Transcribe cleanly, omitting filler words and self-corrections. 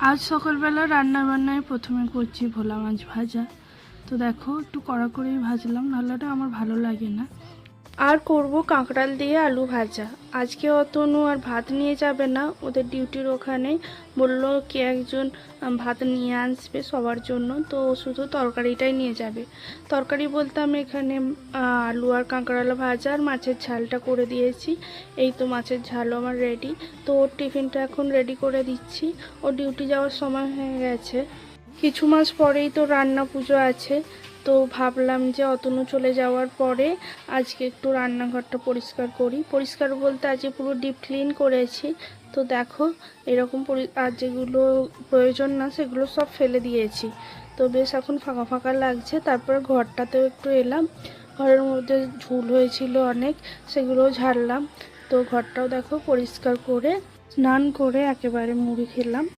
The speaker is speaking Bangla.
আজ সকালবেলা রান্নাবান্নায় প্রথমে করছি ভোলা মাছ ভাজা। তো দেখো একটু কড়া করেই ভাজলাম, নাহলে ওটা আমার ভালো লাগে না। আর করব কাঁকড়াল দিয়ে আলু ভাজা। আজকে অতনু আর ভাত নিয়ে যাবে না, ওদের ডিউটির ওখানে বললো কে একজন ভাত নিয়ে আসবে সবার জন্য, তো ও শুধু তরকারিটাই নিয়ে যাবে। তরকারি বলতে আমি এখানে আলু আর কাঁকড়াল ভাজা আর মাছের ঝালটা করে দিয়েছি। এই তো মাছের ঝালও আমার রেডি। তো ওর টিফিনটা এখন রেডি করে দিচ্ছি, ওর ডিউটি যাওয়ার সময় হয়ে গেছে। কিছু মাস পরেই তো রান্না পুজো আছে, তো ভাবলাম যে অতনু চলে যাওয়ার পরে আজকে একটু রান্নাঘরটা পরিষ্কার করি। পরিষ্কার বলতে আজকে পুরো ডিপ ক্লিন করেছি। তো দেখো এরকম আর যেগুলো প্রয়োজন না সেগুলো সব ফেলে দিয়েছি। তো বেশ এখন ফাঁকা ফাঁকা লাগছে। তারপর ঘরটাতেও একটু এলাম, ঘরের মধ্যে ঝুল হয়েছিল অনেক, সেগুলোও ঝাড়লাম। তো ঘরটাও দেখো পরিষ্কার করে স্নান করে একেবারে মুড়ি খেলাম।